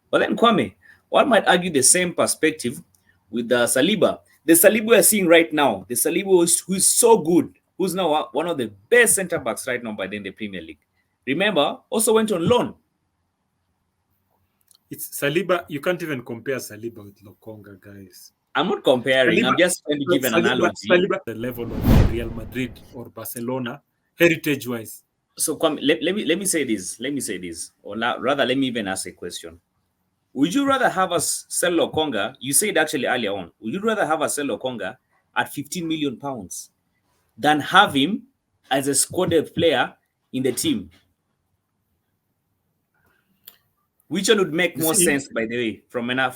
But then Kwame, one might argue the same perspective with the Saliba. The Saliba we are seeing right now, the Saliba who's so good, who's now one of the best centre backs right now by the Premier League. Remember, also went on loan. It's Saliba. You can't even compare Saliba with Lokonga, guys. I'm not comparing. Saliba, I'm just trying to give an analogy. Saliba, the level of Real Madrid or Barcelona, heritage-wise. So let me say this. Let me say this, or rather, let me even ask a question. Would you rather have us sell Lokonga? You said actually earlier on. Would you rather have us sell Lokonga at 15 million pounds than have him as a squad player in the team? Which one would make more sense, by the way, from a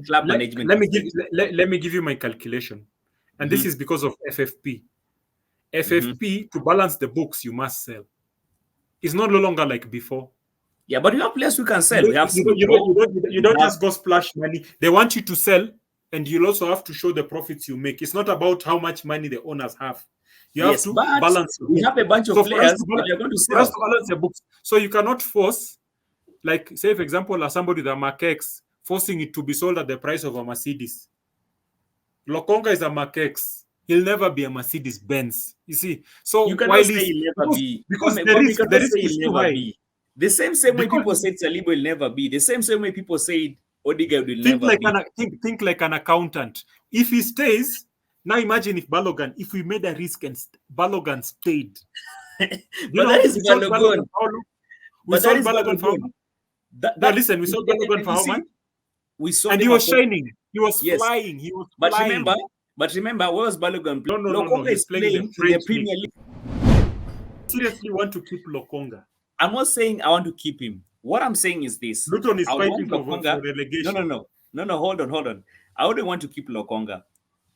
club management? Let me give you my calculation, and this is because of FFP. FFP, to balance the books, you must sell. It's no longer like before. Yeah, but you have players who can sell. You don't just go splash money. They want you to sell, and you'll also have to show the profits you make. It's not about how much money the owners have. You have to balance. We have a bunch of players that are going to sell. To balance the books. So you cannot force, like, say, for example, somebody with a Mark-X, forcing it to be sold at the price of a Mercedes. Lokonga is a Mark-X. He'll never be a Mercedes-Benz. You see? So you cannot say he'll never be. Because the risk is too high. The same way people said Saliba will never be. The same way people said Odegaard will never be. Think like an accountant. If he stays, now imagine if we made a risk and Balogun stayed. That is Balogun. We sold Balogun for how much? We sold Balogun for how much? And he was shining. He was flying. He was flying. But remember, where was Balogun playing? No. Lokonga is playing in the Premier League. Seriously want to keep Lokonga? I'm not saying I want to keep him. What I'm saying is this. Luton is fighting for relegation. No, hold on. I wouldn't want to keep Lokonga.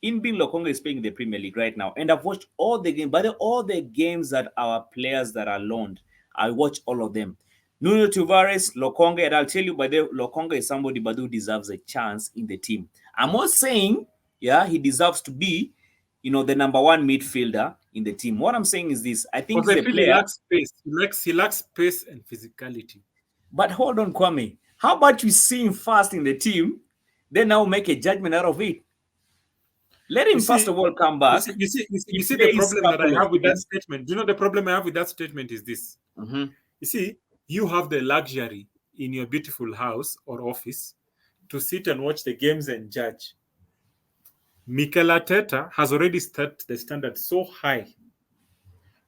Lokonga is playing in the Premier League right now. And I've watched all the games. By all the games that our players that are loaned, I watch all of them. Nuno Tavares, Lokonga, and I'll tell you, Lokonga is somebody who deserves a chance in the team. I'm not saying, he deserves to be, the number one midfielder in the team. What I'm saying is this. I think he lacks space. He lacks space and physicality. But hold on, Kwame. How about we see him first in the team, then now make a judgment out of it? Let him first of all come back. You see the problem that I have with that statement. You know the problem I have with that statement is this. You see, you have the luxury in your beautiful house or office to sit and watch the games and judge. Mikel Arteta has already set the standard so high.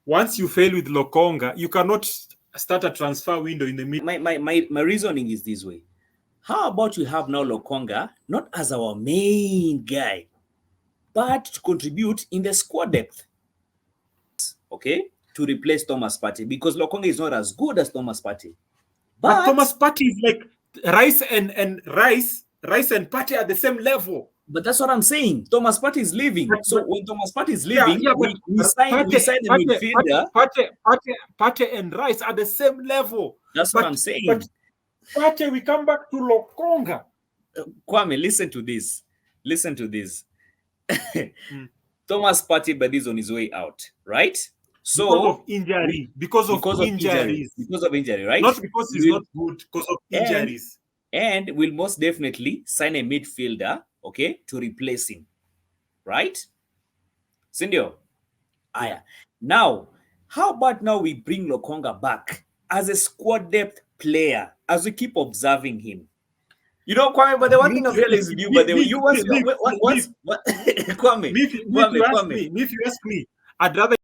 Once you fail with Lokonga, you cannot start a transfer window in the middle. My reasoning is this way. How about we have now Lokonga not as our main guy, but to contribute in the squad depth? Okay? To replace Thomas Partey, because Lokonga is not as good as Thomas Partey. But Thomas Partey is like Rice and Partey at the same level. But that's what I'm saying. Thomas Partey is leaving. So when Thomas Partey is leaving, we sign a midfielder. Partey and Rice are the same level. That's what I'm saying. But Partey, we come back to Lokonga. Kwame, listen to this. Thomas Partey, but is on his way out, right? So because of injuries, right? Not because he's not good, because of injuries. And we'll most definitely sign a midfielder, okay, to replace him, right? Sindio? Now, how about now we bring Lokonga back as a squad depth player, as we keep observing him? Kwame, but the one thing I've realized with you, but you want Kwame. If you ask me, I'd rather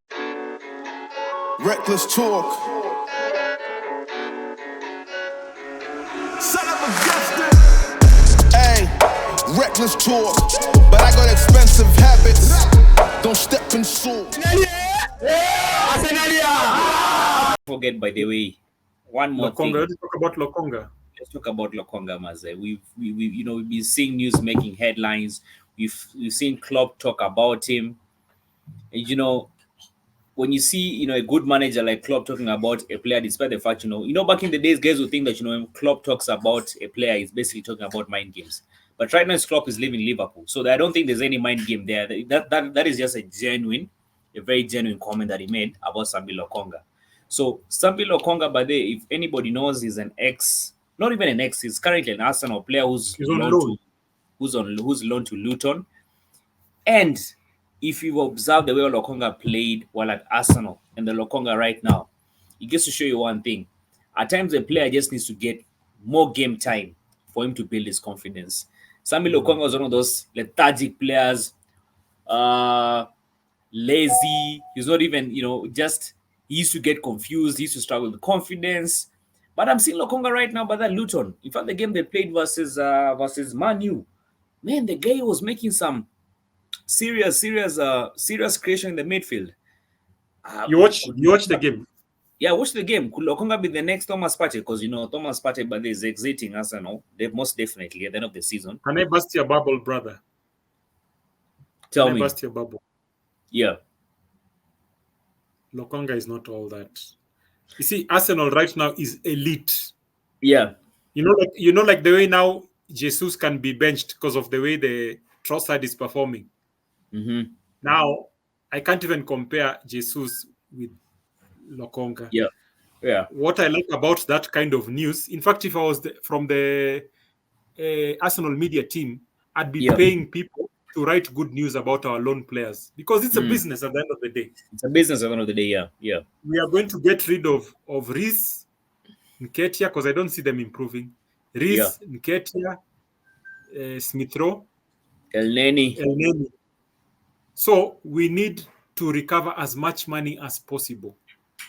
reckless talk. Son of a Justin. Hey, reckless talk, but I got expensive habits. Don't step in salt. Forget, by the way, one more thing. Let's talk about Lokonga. Let's talk about Lokonga, Maze. We've been seeing news making headlines. We've seen Klopp talk about him. And when you see a good manager like Klopp talking about a player, despite the fact back in the days, guys would think that when Klopp talks about a player, he's basically talking about mind games. But right now, Klopp is leaving Liverpool, so I don't think there's any mind game there. That is just a very genuine comment that he made about Sambi Lokonga. So Sambi Lokonga, by the way, if anybody knows, he's an ex not even an ex. He's currently an Arsenal player who's loaned to Luton. And if you've observed the way Lokonga played while at Arsenal and the Lokonga right now, it gets to show you one thing. At times, the player just needs to get more game time for him to build his confidence. Sambi Lokonga was one of those lethargic players, lazy. He's not even, just he used to get confused. He used to struggle with confidence. But I'm seeing Lokonga right now by that Luton. In fact, the game they played versus Man U, man, the guy was making some serious creation in the midfield. You watch the game? Yeah, watch the game. Could Lokonga be the next Thomas Partey? Because Thomas Partey, but is exiting Arsenal. They most definitely at the end of the season. Can I bust your bubble, brother? Tell me. Bust your bubble. Yeah. Lokonga is not all that. You see, Arsenal right now is elite. Yeah. Like the way now Jesus can be benched because of the way the Trossard is performing. Mm-hmm. Now, I can't even compare Jesus with Lokonga. Yeah. What I like about that kind of news, in fact, if I was from the Arsenal media team, I'd be paying people to write good news about our loan players because it's a business at the end of the day. It's a business at the end of the day, yeah. We are going to get rid of Reese, Nketiah, because I don't see them improving. Reese, Nketiah, Smith Rowe, El Neni. So we need to recover as much money as possible.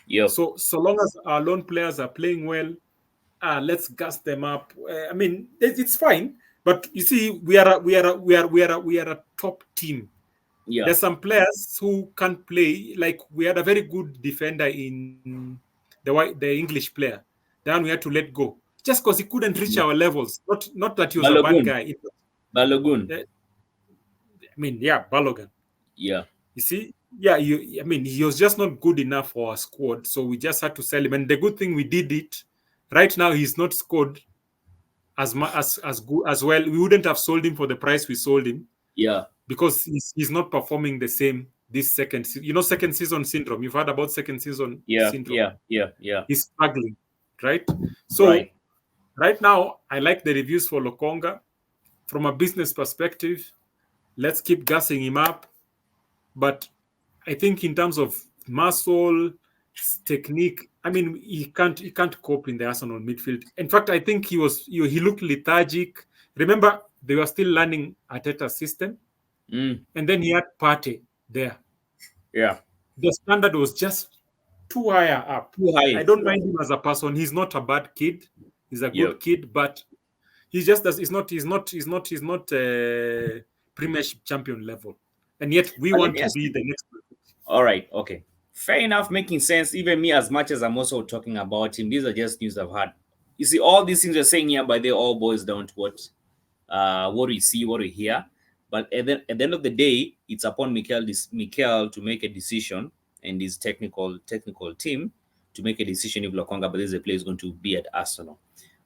Yeah. So long as our loan players are playing well, let's gas them up. I mean, it's fine. But you see, we are a top team. Yeah. There's some players who can't play. Like we had a very good defender in the English player. Then we had to let go just because he couldn't reach our levels. Not that he was a bad guy. Balogun. I mean, Balogun. Yeah. You see, he was just not good enough for our squad, so we just had to sell him. And the good thing we did it. Right now, he's not scored as good as well. We wouldn't have sold him for the price we sold him. Yeah. Because he's not performing the same this second season. Second season syndrome. You've heard about second season syndrome. Yeah. He's struggling, right? So right now, I like the reviews for Lokonga. From a business perspective, let's keep gassing him up. But I think in terms of muscle, technique, I mean, he can't cope in the Arsenal midfield. In fact, I think he looked lethargic. Remember, they were still learning Arteta's system. And then he had Partey there. Yeah. The standard was just too higher up. Too high. I don't mind him as a person. He's not a bad kid. He's a good kid, but he just does. He's not Premiership champion level, and yet we want to be the next. All right. Okay. Fair enough. Making sense. Even me, as much as I'm also talking about him, these are just news I've had. You see, all these things you're saying here, but they all boils down to what we see, what we hear. But at the end of the day, it's upon Mikel to make a decision and his technical team to make a decision if Lokonga, but this is a player is going to be at Arsenal.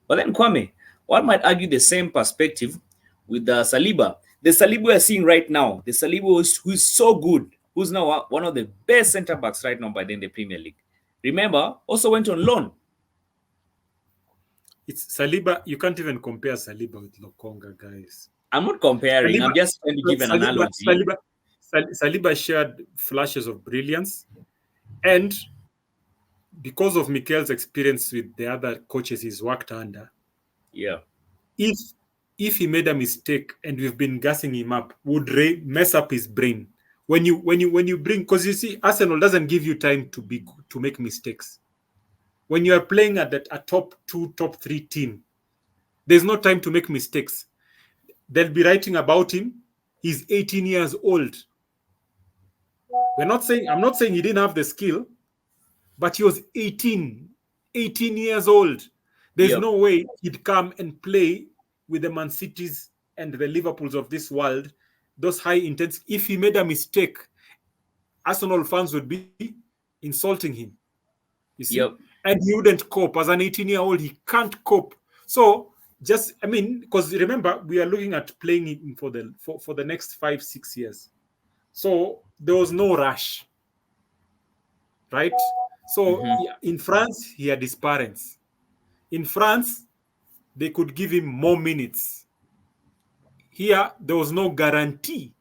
But then Kwame, one might argue the same perspective with the Saliba. The Saliba we're seeing right now, the Saliba who's so good, who's now one of the best centre backs right now in the Premier League. Remember, also went on loan. It's Saliba. You can't even compare Saliba with Lokonga, guys. I'm not comparing. I'm just trying to give an analogy. Saliba shared flashes of brilliance, and because of Mikel's experience with the other coaches he's worked under, if he made a mistake and we've been gassing him up, would mess up his brain. When you bring, because you see, Arsenal doesn't give you time to make mistakes. When you are playing at a top 2, top 3 team, there's no time to make mistakes. They'll be writing about him. He's 18 years old. I'm not saying he didn't have the skill, but he was 18 years old. There's no way he'd come and play with the Man Cities and the Liverpools of this world, those high intense. If he made a mistake, Arsenal fans would be insulting him. You see? And he wouldn't cope. As an 18-year-old, he can't cope. So because remember, we are looking at playing him for the next 5-6 years. So there was no rush. Right? So in France, he had his parents. In France, they could give him more minutes. Here, there was no guarantee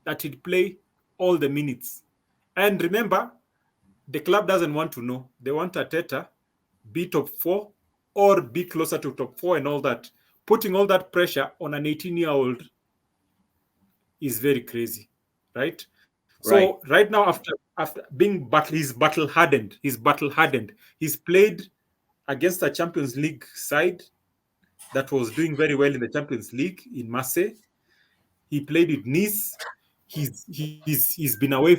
that he'd play all the minutes. And remember, the club doesn't want to know. They want Arteta be top 4 or be closer to top 4 and all that. Putting all that pressure on an 18-year-old is very crazy, right? So right now, after being he's battle hardened. He's played against a Champions League side that was doing very well in the Champions League in Marseille. He played with Nice. He's been away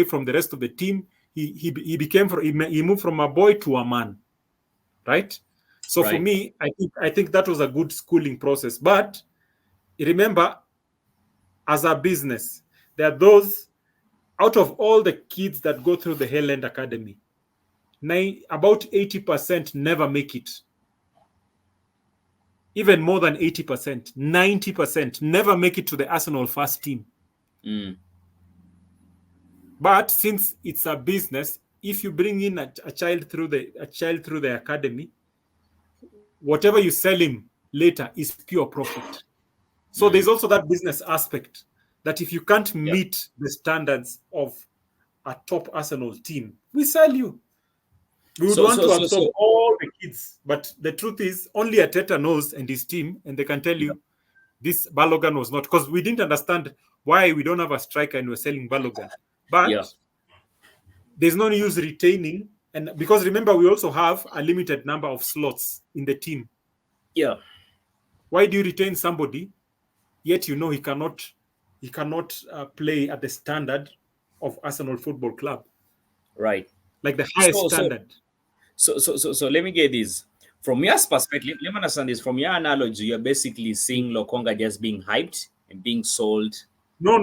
from the rest of the team. He moved from a boy to a man, right? So for me, I think that was a good schooling process. But remember, as a business, there are those out of all the kids that go through the Hell End Academy, about 80% never make it. Even more than 80%, 90% never make it to the Arsenal first team. But since it's a business, if you bring in a child through the academy, whatever you sell him later is pure profit. So there's also that business aspect that if you can't meet the standards of a top Arsenal team, we sell you. We would want to absorb all the kids, but the truth is only Arteta knows and his team, and they can tell you this Balogun was not, because we didn't understand why we don't have a striker and we're selling Balogun. But there's no use retaining, and because remember we also have a limited number of slots in the team. Yeah. Why do you retain somebody yet you know he cannot play at the standard of Arsenal Football Club? Right. Like the highest standard. So let me get this. From your perspective, let me understand this. From your analogy, you're basically seeing Lokonga just being hyped and being sold. No.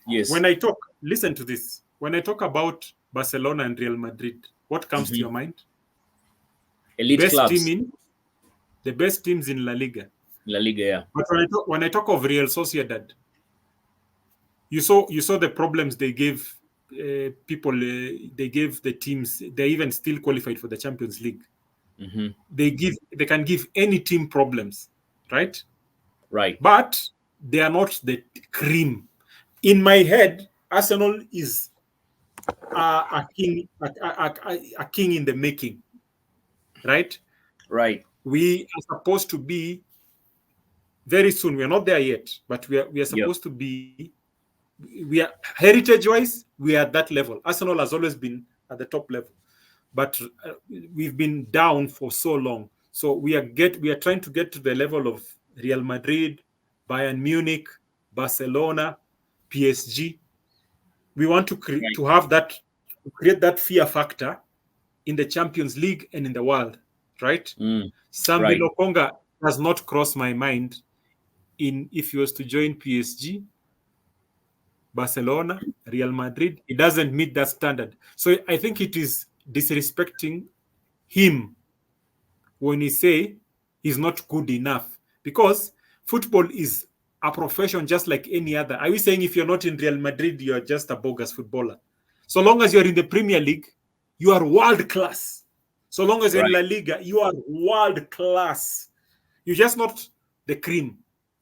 Yes. When I talk, listen to this. When I talk about Barcelona and Real Madrid, what comes to your mind? Elite clubs. The best teams in La Liga. La Liga, yeah. But when I talk of Real Sociedad, you saw the problems they gave people. They gave the teams. They even still qualified for the Champions League. They can give any team problems, right? Right. But they are not the cream. In my head, Arsenal is a king in the making, right? Right. We are supposed to be very soon. We are not there yet, but we are supposed to be. We are heritage-wise, we are at that level. Arsenal has always been at the top level, but we've been down for so long. So we are trying to get to the level of Real Madrid, Bayern Munich, Barcelona, PSG. We want to create that fear factor in the Champions League and in the world, right? Sambi Lokonga does not cross my mind if he was to join PSG, Barcelona, Real Madrid. It doesn't meet that standard. So I think it is disrespecting him when he say he's not good enough, because football is a profession just like any other. Are we saying if you're not in Real Madrid, you're just a bogus footballer? So long as you're in the Premier League, you are world class. So long as you're in La Liga, you are world class. You're just not the cream,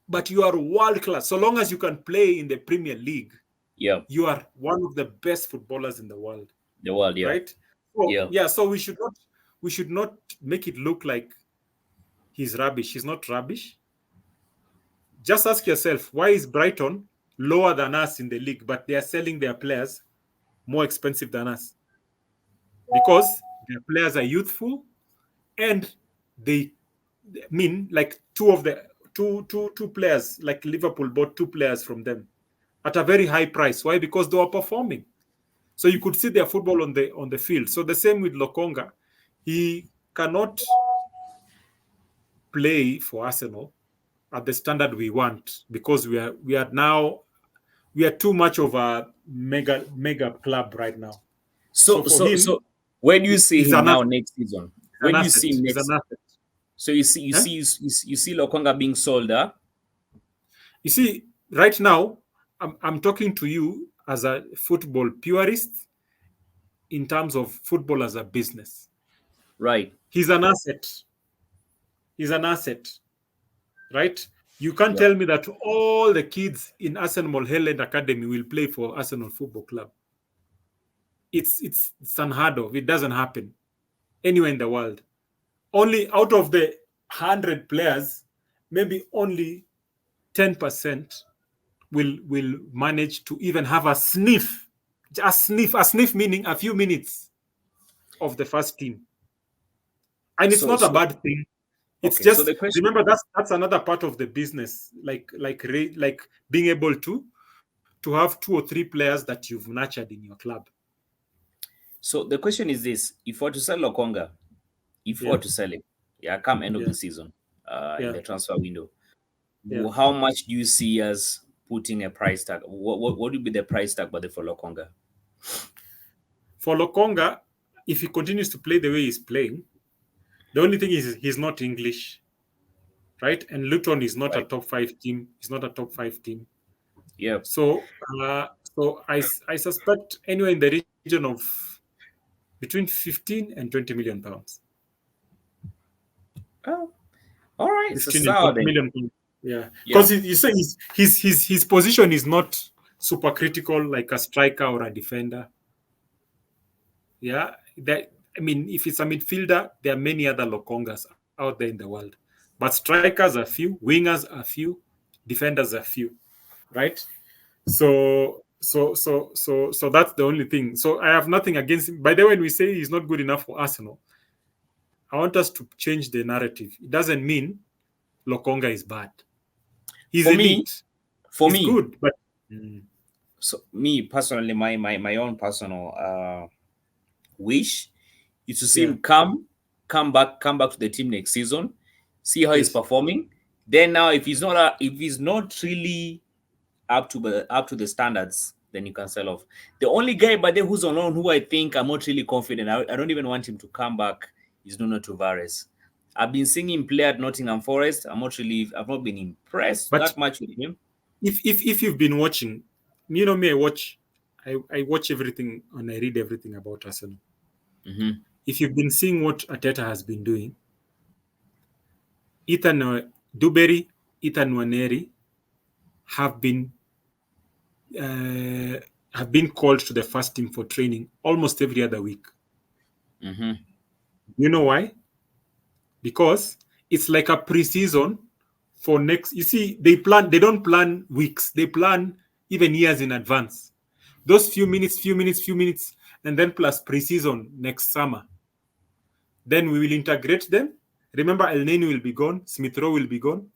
but you are world class. So long as you can play in the Premier League, you are one of the best footballers in the world. Right? So, so we should not make it look like he's rubbish. He's not rubbish. Just ask yourself, why is Brighton lower than us in the league, but they are selling their players more expensive than us? Because their players are youthful, and like two players, like Liverpool bought 2 players from them at a very high price. Why? Because they were performing. So you could see their football on the field. So the same with Lokonga. He cannot play for Arsenal at the standard we want, because we are too much of a mega club right now. So where do you see him now next season? Where do you see him next? So you see Lokonga being sold, huh? You see, right now, I'm talking to you as a football purist in terms of football as a business. Right. He's an asset. He's an asset, right? You can't tell me that all the kids in Arsenal Helen Academy will play for Arsenal Football Club. It's unheard of. It doesn't happen anywhere in the world. Only out of the 100 players, maybe only 10% will manage to even have a sniff meaning a few minutes of the first team. And it's not a bad thing. It's just, so the question, remember, that's another part of the business, like being able to have 2 or 3 players that you've nurtured in your club. So the question is this: if you were to sell Lokonga, if you were to sell him, come end of the season, in the transfer window, how much do you see as putting a price tag? What would be the price tag for Lokonga? For Lokonga, if he continues to play the way he's playing, the only thing is he's not English, right? And Luton is not a top 5 team. It's not a top 5 team. Yeah. So I suspect anywhere in the region of between 15 and 20 million pounds. Oh, all right. 15 and 20 million pounds. Yeah. Because you say his position is not super critical like a striker or a defender. Yeah. If it's a midfielder, there are many other Lokongas out there in the world. But strikers are few, wingers are few, defenders are few, right? So that's the only thing. So I have nothing against him. By the way, when we say he's not good enough for Arsenal, I want us to change the narrative. It doesn't mean Lokonga is bad. He's elite. For me, he's good. But so me personally, my own personal wish is to see him come back to the team next season, see how he's performing. Then now, if he's not really up to the standards, then you can sell off. The only guy by there who's on loan who I think I'm not really confident, I don't even want him to come back, is Nuno Tavares. I've been seeing him play at Nottingham Forest. I've not been impressed that much with him. If you've been watching, you know me, I watch everything and I read everything about Arsenal. Mm-hmm. If you've been seeing what Arteta has been doing, Ethan Duberry, Ethan Nwaneri have been called to the first team for training almost every other week. Mm-hmm. You know why? Because it's like a pre-season for next. You see, they don't plan weeks. They plan even years in advance. Those few minutes, and then plus pre-season next summer. Then we will integrate them. Remember, El Neni will be gone. Smith Rowe will be gone.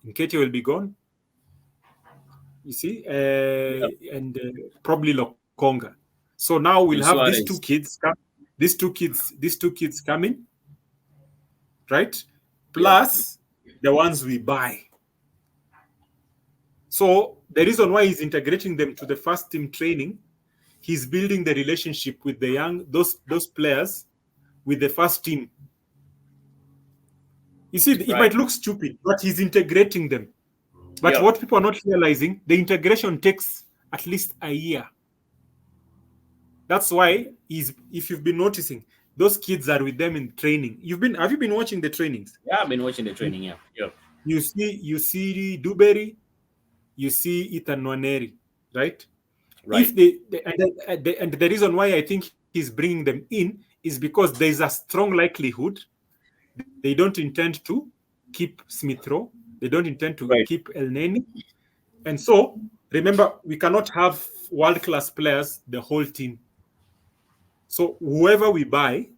Nketiah will be gone. You see, and probably Lokonga. So now we'll have these two kids coming, right? Plus the ones we buy. So the reason why he's integrating them to the first team training, he's building the relationship with the those players with the first team. You see, it might look stupid, but he's integrating them. But what people are not realizing, the integration takes at least a year. That's why if you've been noticing, those kids are with them in training. Have you been watching the trainings? Yeah, I've been watching the training. Yeah. You see Duberry, you see Ethan Nwaneri, right? Right. And the reason why I think he's bringing them in is because there is a strong likelihood they don't intend to keep Smith Rowe. They don't intend to keep El Neni. And so, remember, we cannot have world-class players, the whole team. So whoever we buy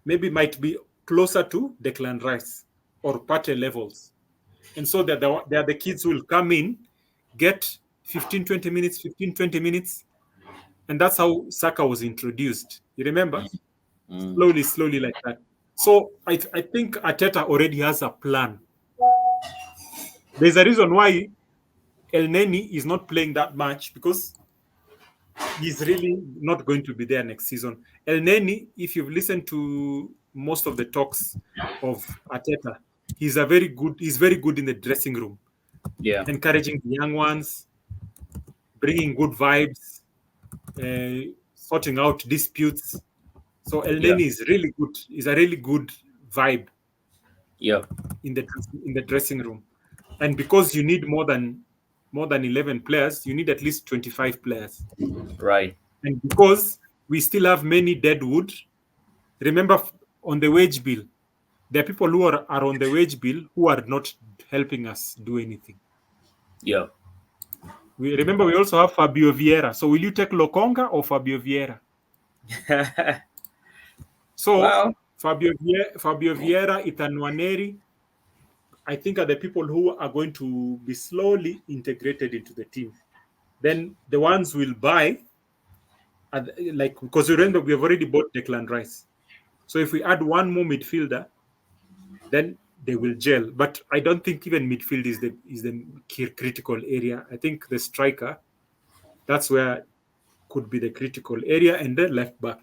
maybe might be closer to Declan Rice or Partey levels. And so they are the kids who will come in, get 15-20 minutes. And that's how Saka was introduced. You remember? Slowly like that. So I think Arteta already has a plan. There's a reason why El Neni is not playing that much, because he's really not going to be there next season. El Neni, if you've listened to most of the talks of Arteta, he's very good in the dressing room. Yeah. Encouraging the young ones, bringing good vibes, sorting out disputes. So El Neni is really good. Is a really good vibe. Yeah. In the dressing room, and because you need more than 11 players, you need at least 25 players. Right. And because we still have many deadwood, remember on the wage bill, there are people who are on the wage bill who are not helping us do anything. Yeah. We also have Fabio Vieira. So will you take Lokonga or Fabio Vieira? So well, Fabio Vieira, Ethan Nwaneri, I think are the people who are going to be slowly integrated into the team. Then the ones will buy, because remember we have already bought Declan Rice. So if we add one more midfielder, then they will gel. But I don't think even midfield is the critical area. I think the striker, that's where could be the critical area, and the left back.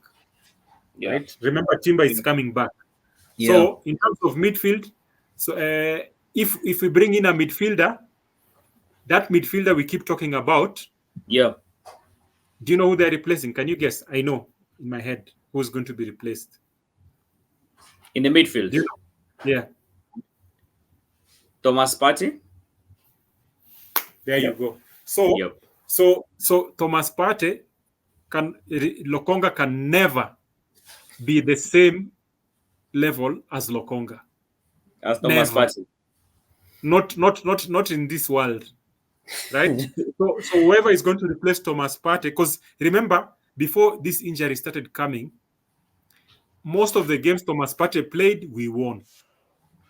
yeah. Right? Remember, Timber is coming back. Yeah. So in terms of midfield, so if we bring in a midfielder, that midfielder we keep talking about, yeah. Do you know who they're replacing? Can you guess? I know in my head who's going to be replaced in the midfield. Do you know? Yeah. Thomas Partey. There you go. So Thomas Partey Lokonga can never be the same level as Lokonga. As Thomas Partey. Not in this world. Right? so whoever is going to replace Thomas Partey, because remember, before this injury started coming, most of the games Thomas Partey played, we won.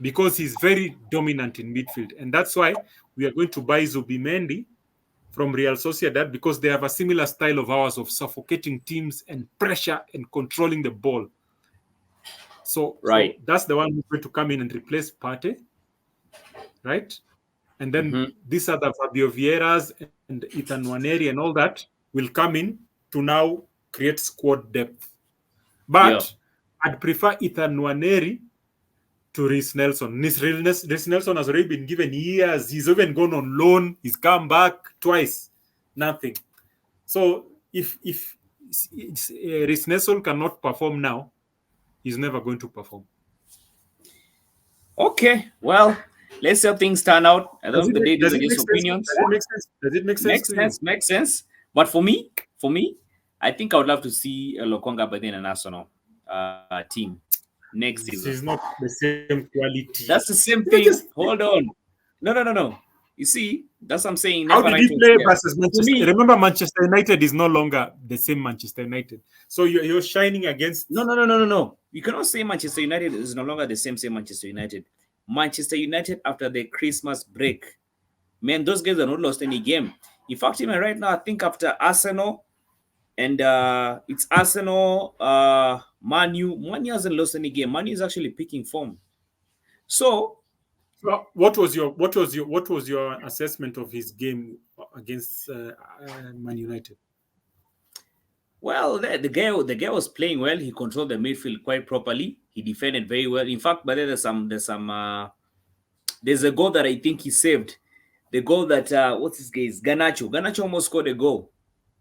Because he's very dominant in midfield. And that's why we are going to buy Zubimendi from Real Sociedad, because they have a similar style of ours of suffocating teams and pressure and controlling the ball. So that's the one who's going to come in and replace Partey. Right? And then these other Fabio Vieiras and Ethan Nwaneri and all that will come in to now create squad depth. But I'd prefer Ethan Nwaneri to Reece Nelson. Reece Nelson has already been given years. He's even gone on loan. He's come back twice. Nothing. So if Reece Nelson cannot perform now, he's never going to perform. Okay, well, let's see how things turn out. I don't know the Does opinions. Does it make sense? Makes sense. But for me, I think I would love to see Lokonga by then an Arsenal team next season. This is not the same quality. That's the same thing. Hold on. No. You see, that's what I'm saying. How did he play versus Manchester? Remember, Manchester United is no longer the same Manchester United. So you're shining against. No. You cannot say Manchester United is no longer the same Manchester United. Manchester United after the Christmas break, man, those guys are not lost any game. In fact, even right now, I think after Arsenal and it's Arsenal, Man U hasn't lost any game. Man U is actually picking form. So, what was your assessment of his game against Man United? Well, the guy was playing well. He controlled the midfield quite properly. He defended very well. In fact, but there's a goal that I think he saved. The goal that what's his name? Garnacho. Garnacho almost scored a goal,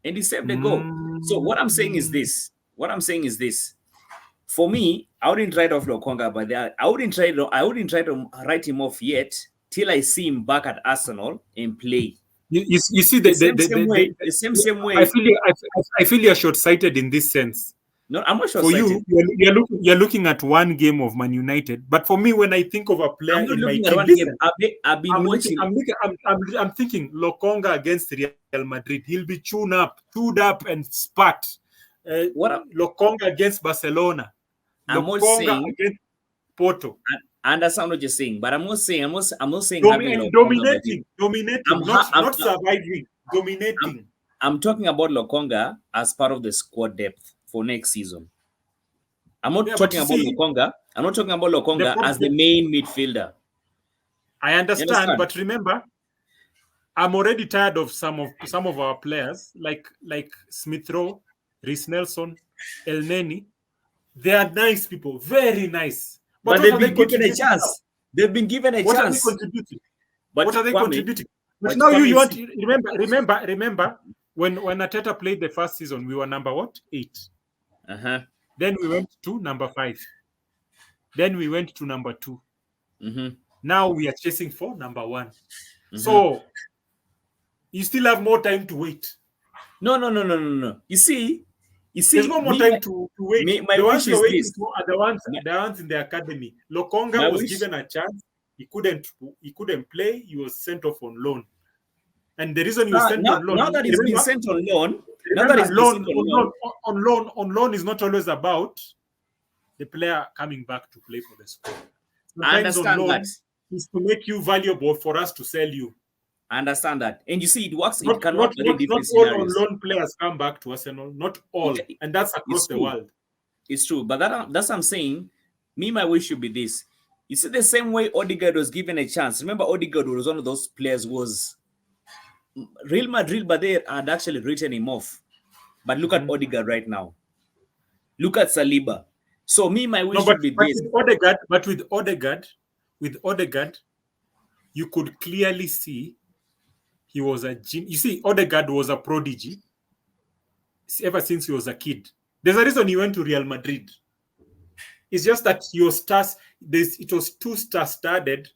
and he saved the goal. So what I'm saying is this. For me, I wouldn't write off Lokonga, but I wouldn't try to write him off yet till I see him back at Arsenal and play. You see the same way. I feel you're short-sighted in this sense. No, I'm not short-sighted. For you, you're looking at one game of Man United. But for me, when I think of a player in my team, I'm thinking Lokonga against Real Madrid. He'll be chewed up and spat. Lokonga against Barcelona. Lokonga against Porto. I understand what you're saying, but I'm not saying dominating, not surviving, dominating. I'm talking about Lokonga as part of the squad depth for next season. I'm not talking about Lokonga as the main midfielder. I understand, but remember, I'm already tired of some of our players like Smith Rowe, Reece Nelson, El Neni. They are nice people, very nice. But they've been given a chance. They've been given a chance. What are they contributing? But now you want to remember when Ateta played the first season, we were number 8. Then Then we went to number 5. Then we went to number 2. Now we are chasing for number 1. So you still have more time to wait. No. You see, there's no more time to wait. My the ones you're waiting for are the ones in the academy. Lokonga was given a chance. He couldn't play. He was sent off on loan. And the reason he was sent on loan. Now that he's been sent on loan, on loan is not always about the player coming back to play for the squad. I understand that. Is to make you valuable for us to sell you. I understand that. And you see, it works. Not all on loan players come back to Arsenal. Not all. Okay. And that's across the world. It's true. But that's what I'm saying. My wish should be this. You see, the same way Odegaard was given a chance. Remember, Odegaard was one of those players who was Real Madrid, but they had actually written him off. But look at Odegaard right now. Look at Saliba. So my wish should be this. With Odegaard, you could clearly see he was a genius. You see, Odegaard was a prodigy ever since he was a kid. There's a reason he went to Real Madrid. It's just that it was too star-studded.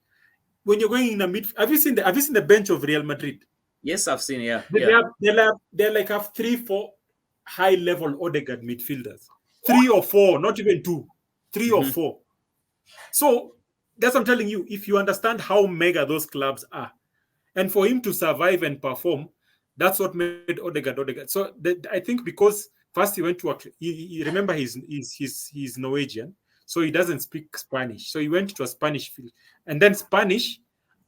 When you're going in a mid, have you seen the bench of Real Madrid? Yes, I've seen. Yeah, they have 3-4 high-level Odegaard midfielders, 3 or 4, not even 2, 3 or 4. So that's what I'm telling you. If you understand how mega those clubs are, and for him to survive and perform, that's what made Odegaard. So I think because first he went to remember he's Norwegian, so he doesn't speak Spanish. So he went to a Spanish field, and then Spanish,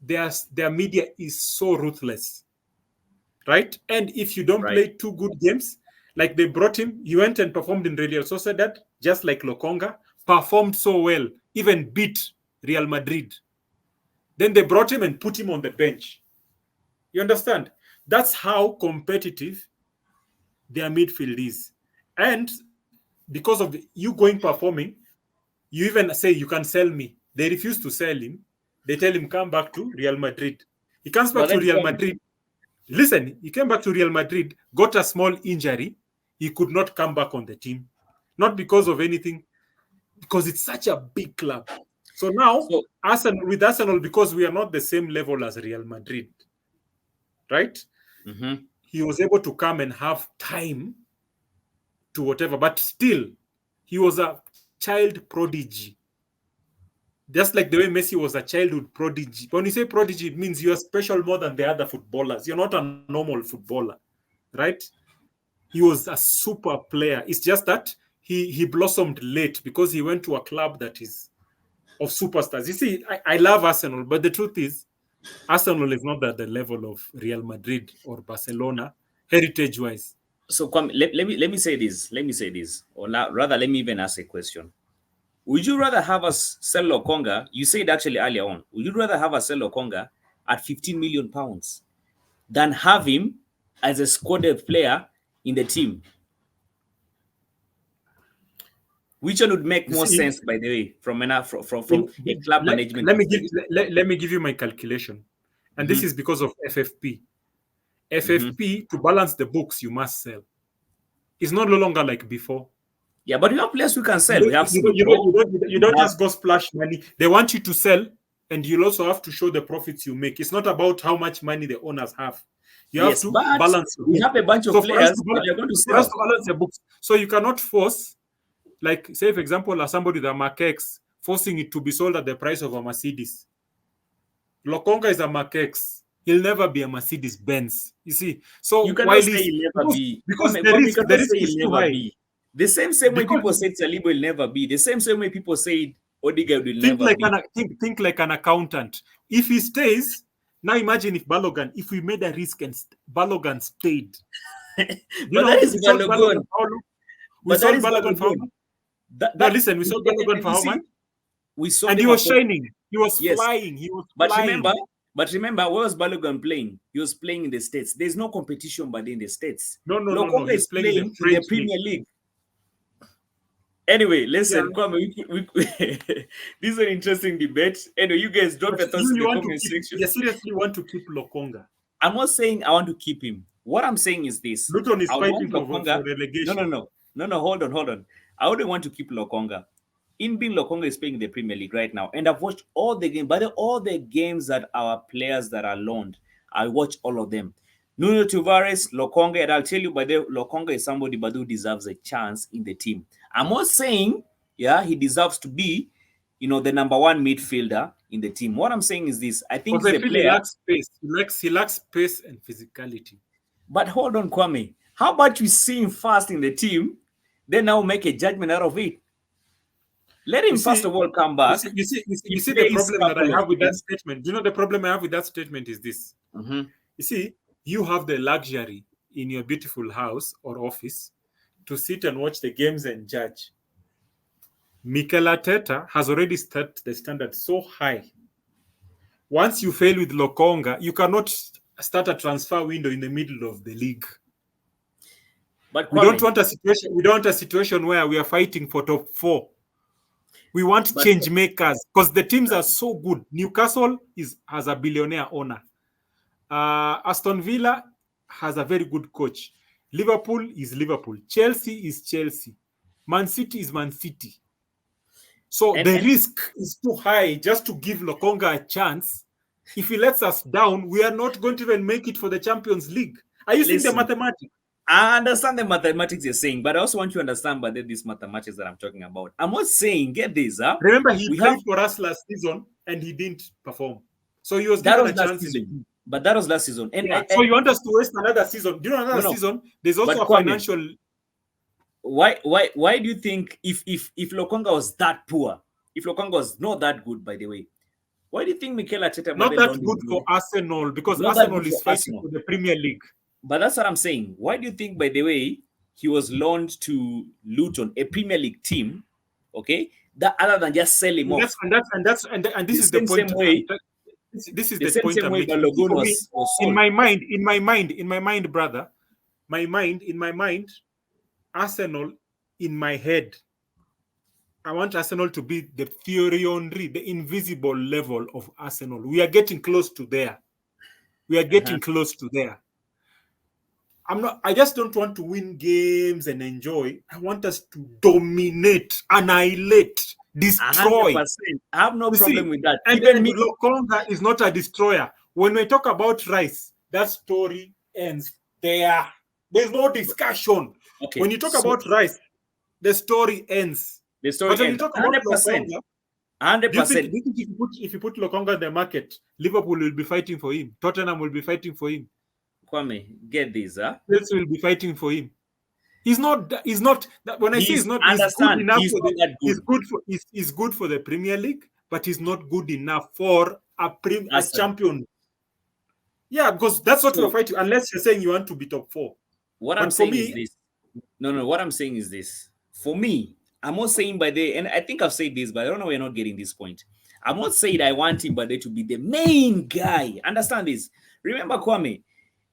their media is so ruthless, right? And if you don't play 2 good games, like they brought him, he went and performed in Real Sociedad, just like Lokonga, performed so well, even beat Real Madrid. Then they brought him and put him on the bench. You understand? That's how competitive their midfield is. And because of you performing, you even say you can sell me. They refuse to sell him. They tell him, come back to Real Madrid. He comes back to Real Madrid. Listen, he came back to Real Madrid, got a small injury. He could not come back on the team. Not because of anything, because it's such a big club. So now, Arsenal, because we are not the same level as Real Madrid, right? He was able to come and have time to whatever, but still, he was a child prodigy. Just like the way Messi was a childhood prodigy. When you say prodigy, it means you are special more than the other footballers. You're not a normal footballer, right? He was a super player. It's just that he blossomed late because he went to a club that is of superstars. You see, I love Arsenal, but the truth is, Arsenal is not at the level of Real Madrid or Barcelona, heritage-wise. So let me say this. Or rather, let me even ask a question. Would you rather have us sell Lokonga? You said actually earlier on. Would you rather have us sell Lokonga at 15 million pounds than have him as a squad player in the team? Which one would make more sense, by the way, from a club management? Let me give you my calculation, and this is because of FFP. FFP, to balance the books, you must sell. It's no longer like before. Yeah, but you have players who can sell. You don't just go splash money. They want you to sell, and you'll also have to show the profits you make. It's not about how much money the owners have. You have to balance. We have a bunch of players that are going to sell. For us to balance the books. So you cannot force, like, say, for example, somebody with a Mark X, forcing it to be sold at the price of a Mercedes. Lokonga is a Mark X. He'll never be a Mercedes Benz. You see, so you cannot say he'll never be because the risk is too high. The same way people said Saliba will never be. The same way people said Odegaard will never be. Think like an accountant. If he stays, now imagine if we made a risk and Balogun stayed. That is Balogun. We sold Balogun for how much? Listen, we sold Balogun for how much? And he was shining. He was flying. He was flying. But remember, where was Balogun playing? He was playing in the States. There's no competition but in the States. No. He's playing in the Premier League. Anyway, listen, this is an interesting debate. Anyway, you guys drop your thoughts in the comment section. You seriously want to keep Lokonga? I'm not saying I want to keep him. What I'm saying is this. Luton is fighting for relegation. No, hold on. I wouldn't want to keep Lokonga. In being Lokonga is playing in the Premier League right now, and I've watched all the games. By the all the games that our players that are loaned, I watch all of them. Nuno Tavares, Lokonga, and I'll tell you, by the Lokonga is somebody but who deserves a chance in the team. I'm not saying, yeah, he deserves to be, the number one midfielder in the team. What I'm saying is this: I think he's a player. He lacks space. He lacks space and physicality. But hold on, Kwame. How about we see him first in the team, then now make a judgment out of it? Let him first of all come back. You see the problem that I have with that statement. You know, the problem I have with that statement is this. Mm-hmm. You see, you have the luxury in your beautiful house or office to sit and watch the games and judge. Mikel Arteta has already set the standard so high. Once you fail with Lokonga, you cannot start a transfer window in the middle of the league. But we don't want a situation. We don't want a situation where we are fighting for top 4. We want change makers because the teams are so good. Newcastle has a billionaire owner. Aston Villa has a very good coach. Liverpool is Liverpool. Chelsea is Chelsea. Man City is Man City. So the risk is too high just to give Lokonga a chance. If he lets us down, we are not going to even make it for the Champions League. Are you seeing the mathematics? I understand the mathematics you're saying, but I also want you to understand by these mathematics that I'm talking about. I'm not saying, get this, huh? Remember, he played for us last season and he didn't perform. So he was given a chance in the team. But that was last season. And so you want us to waste another season? Do you know another season? There's also a financial. Why do you think if Lokonga was that poor, if Lokonga was not that good, by the way, why do you think Mikel Arteta not that good for Arsenal because Arsenal is fighting for the Premier League? But that's what I'm saying. Why do you think, by the way, he was loaned to Luton, a Premier League team? Okay, that other than just sell him off. And this is the point. This is the point I'm making. In my mind, brother, in my mind, Arsenal, in my head, I want Arsenal to be the Thierry Henry, the invisible level of Arsenal. We are getting close to there. Close to there. I just don't want to win games and enjoy. I want us to dominate, annihilate, destroy. 100%. I have no problem with that. And then Lokonga is not a destroyer. When we talk about Rice, that story ends there. There's no discussion. Okay, when you talk about Rice, the story ends. The story ends. When you talk about 100%. Lokonga, 100%. Do you think if you put Lokonga in the market, Liverpool will be fighting for him. Tottenham will be fighting for him. Kwame, get this, huh? Chelsea will be fighting for him. He's not. When I say he's not, he's good enough. He's good for the Premier League, but he's not good enough for a champion. Yeah, because that's what we're fighting. Unless you're saying you want to be top 4. What I'm saying is this. No. What I'm saying is this. For me, I'm not saying and I think I've said this, but I don't know we're not getting this point. I'm not saying I want him to be the main guy. Understand this. Remember, Kwame,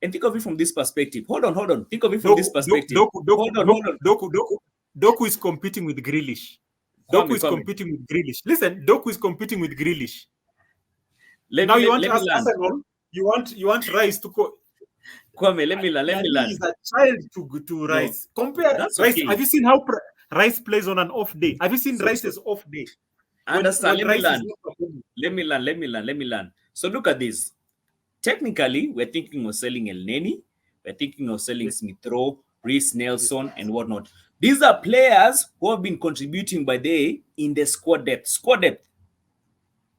and think of it from this perspective. Hold on. Think of it from this perspective. Hold on. Doku is competing with Grealish. Competing with Grealish. Listen, Doku is competing with Grealish. Now you want Arsenal. You want Rice to go. Kwame, let me learn. He's a child to Rice. No, compare Rice. Okay. Have you seen how Rice plays on an off day? Have you seen Rice's off day? Understand? Let me learn. So look at this. Technically, we're thinking of selling El Neni. We're thinking of selling Smith Rowe, Reece Nelson, and whatnot. These are players who have been contributing by day in the squad depth.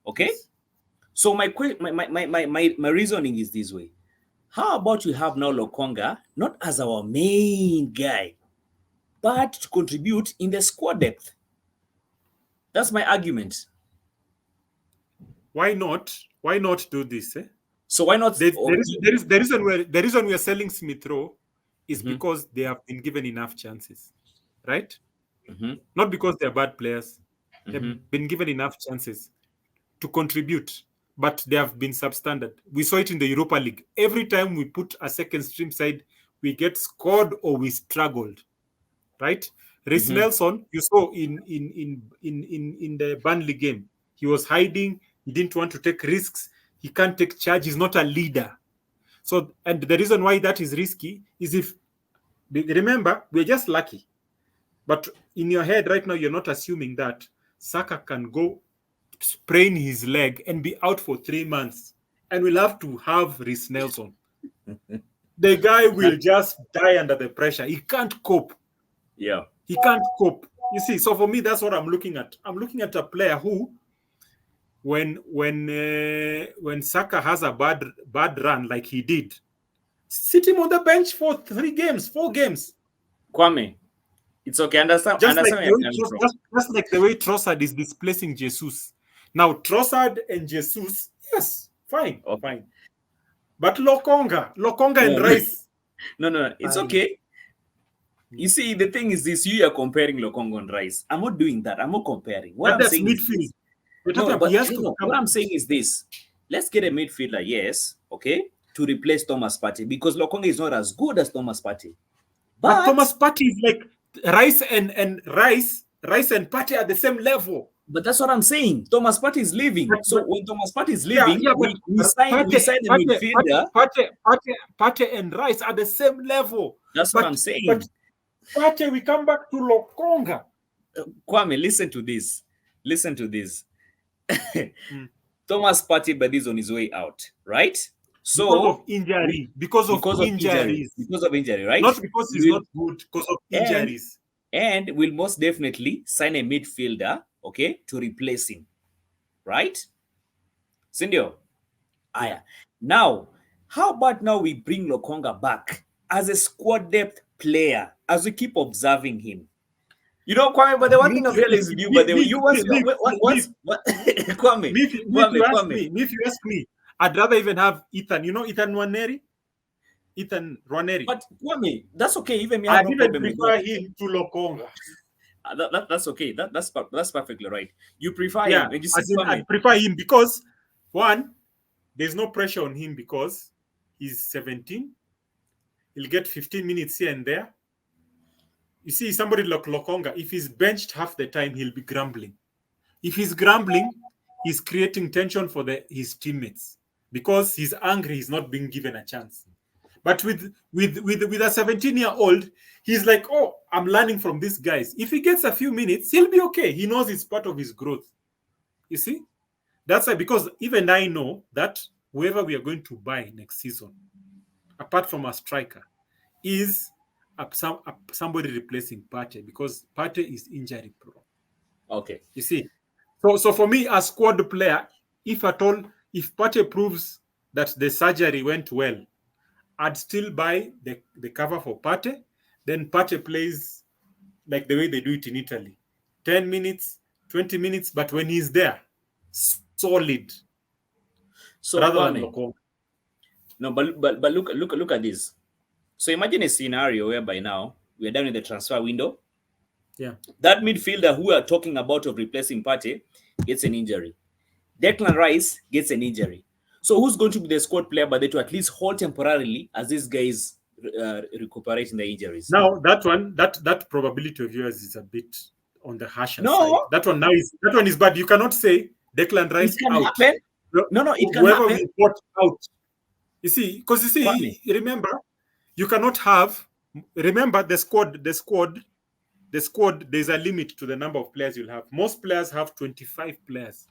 Okay? So my reasoning is this way. How about we have now Lokonga, not as our main guy, but to contribute in the squad depth? That's my argument. Why not? Why not do this? So why not? The reason we are selling Smith Rowe is because they have been given enough chances, right? Not because they are bad players. They've been given enough chances to contribute, but they have been substandard. We saw it in the Europa League. Every time we put a second stream side, we get scored or we struggled, right? Reece Nelson, you saw in the Burnley game, he was hiding. He didn't want to take risks. He can't take charge. He's not a leader. So, and the reason why that is risky is remember, we're just lucky. But in your head right now, you're not assuming that Saka can go sprain his leg and be out for 3 months, and we'll have to have Reece Nelson. The guy will just die under the pressure. He can't cope. Yeah. He can't cope. You see, so for me, that's what I'm looking at. I'm looking at a player who, when Saka has a bad run like he did, sit him on the bench for 4 games. Kwame, it's okay. Understand? Just like the way Trossard is displacing Jesus. Now, Trossard and Jesus, yes, fine. Oh, fine. But Lokonga and Rice. No, it's okay. You see, the thing is this: you are comparing Lokonga and Rice. I'm not doing that. I'm not comparing. What I'm saying midfield. What I'm saying is this: let's get a midfielder, yes, okay, to replace Thomas Partey, because Lokonga is not as good as Thomas Partey. But Thomas Partey is like Rice and Partey are the same level. But that's what I'm saying. Thomas Partey is leaving. So when Thomas Partey is leaving, we sign the midfielder. Partey and Rice are the same level. That's what I'm saying. But Partey, we come back to Lokonga. Kwame, listen to this. Thomas Partey, but he's on his way out, right? So because of injury, right? Not because he's not good, because of injuries. And we'll most definitely sign a midfielder, okay, to replace him, right? Sindio? Aya. Now, how about now we bring Lokonga back as a squad depth player, as we keep observing him? You know, Kwame, but the one thing I'm realizing you, but you want what? Kwame, if you ask me, I'd rather even have Ethan. You know Ethan Nwaneri? But Kwame, that's okay. Even me, I didn't prefer him to Lokonga. That's okay. That's perfectly right. You prefer him. And you see, I prefer him because, one, there's no pressure on him because he's 17. He'll get 15 minutes here and there. You see, somebody like Lokonga, if he's benched half the time, he'll be grumbling. If he's grumbling, he's creating tension for his teammates because he's angry. He's not being given a chance. But with a 17-year-old, he's like, oh, I'm learning from these guys. If he gets a few minutes, he'll be okay. He knows it's part of his growth. You see? That's why, because even I know that whoever we are going to buy next season, apart from a striker, is somebody replacing Partey, because Partey is injury prone. Okay. You see? So for me, as squad player, if Partey proves that the surgery went well, I'd still buy the cover for Partey. Then Partey plays like the way they do it in Italy. 10 minutes, 20 minutes, but when he's there, solid. So rather than Lokonga. No, but look at this. So imagine a scenario whereby now we're done with the transfer window. Yeah. That midfielder who we are talking about of replacing Partey gets an injury. Declan Rice gets an injury. So who's going to be the squad player, but they to at least hold temporarily as these guys recuperating the injuries? Now that probability of yours is a bit on the harsher side. That one is bad. You cannot say Declan Rice it can out. Happen. No, it can whoever happen. We bought out. You see, because remember, you cannot have. Remember the squad. There's a limit to the number of players you'll have. Most players have 25 players,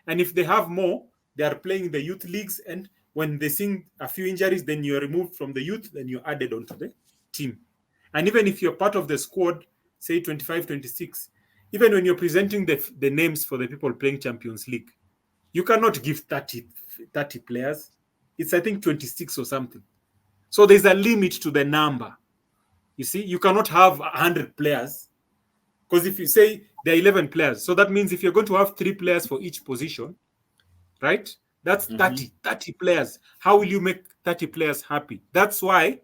and if they have more, they are playing the youth leagues, and when they see a few injuries, then you're removed from the youth, then you're added onto the team. And even if you're part of the squad, say 25, 26, even when you're presenting the names for the people playing Champions League, you cannot give 30 players. It's, I think, 26 or something. So there's a limit to the number. You see, you cannot have 100 players, because if you say there are 11 players, so that means if you're going to have 3 players for each position, right? That's 30 players. How will you make 30 players happy? That's why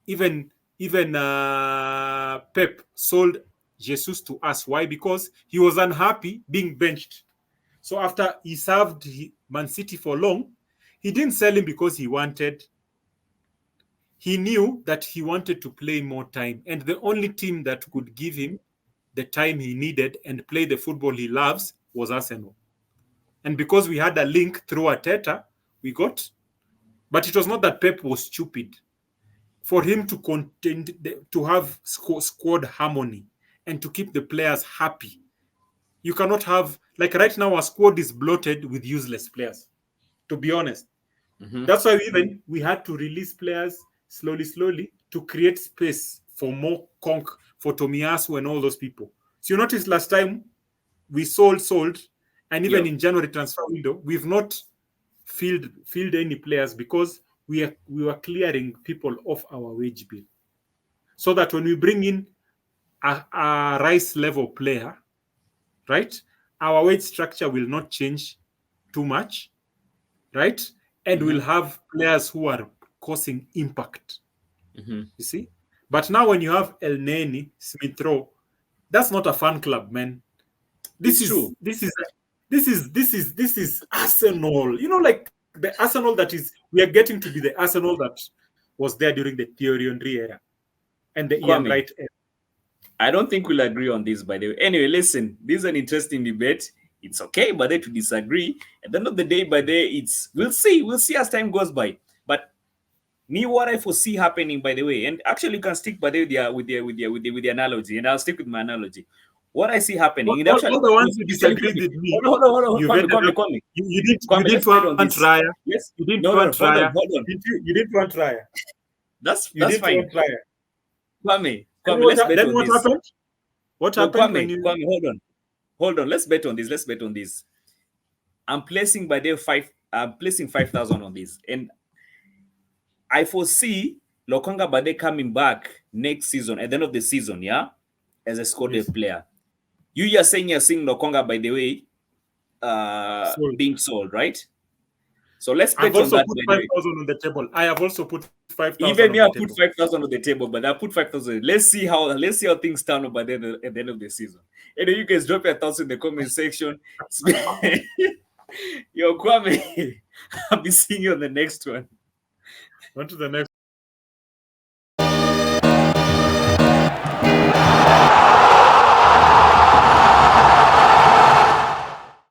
even Pep sold Jesus to us. Why? Because he was unhappy being benched. So after he served Man City for long, he didn't sell him because he knew that he wanted to play more time. And the only team that could give him the time he needed and play the football he loves was Arsenal. And because we had a link through Arteta, we got. But it was not that Pep was stupid. For him to have squad harmony and to keep the players happy. You cannot have, like right now, our squad is bloated with useless players, to be honest. That's why we had to release players slowly to create space for more conk, for Tomiyasu and all those people. So you notice last time we sold, and even in January transfer window, we've not filled any players because we were clearing people off our wage bill, so that when we bring in a Rice level player, right, our wage structure will not change too much, right, and we'll have players who are causing impact. You see, but now when you have El Neni, Smith Rowe, that's not a fan club, man. This is Arsenal. You know, like the Arsenal that is, we are getting to be the Arsenal that was there during the Thierry Henry era and the Ian Wright era. I don't think we'll agree on this, by the way. Anyway, listen, this is an interesting debate. It's okay, by the way, to disagree. At the end of the day, by the way, we'll see as time goes by. But me, what I foresee happening, by the way, and actually you can stick by the way with the analogy, and I'll stick with my analogy. What I see happening, all the ones who disagreed with me. Hold on. You didn't want Raya. Yes, you didn't want Raya. Hold on. You didn't want Raya. That's Kwame, fine. then what happened? What happened? Kwame, hold on. Let's bet on this. I'm placing 5,000 on this, and I foresee Lokonga Bade coming back next season at the end of the season, as a squad player. You're saying Lokonga, by the way, being sold, right? So let's bet on that. 5,000 on the table. I have also put 5,000. Even me, I put 5,000 on the table, but I put 5,000. Let's see how things turn up at the end of the season. Anyway, you guys drop your thoughts in the comment section. Yo, Kwame, I'll be seeing you on the next one. On to the next.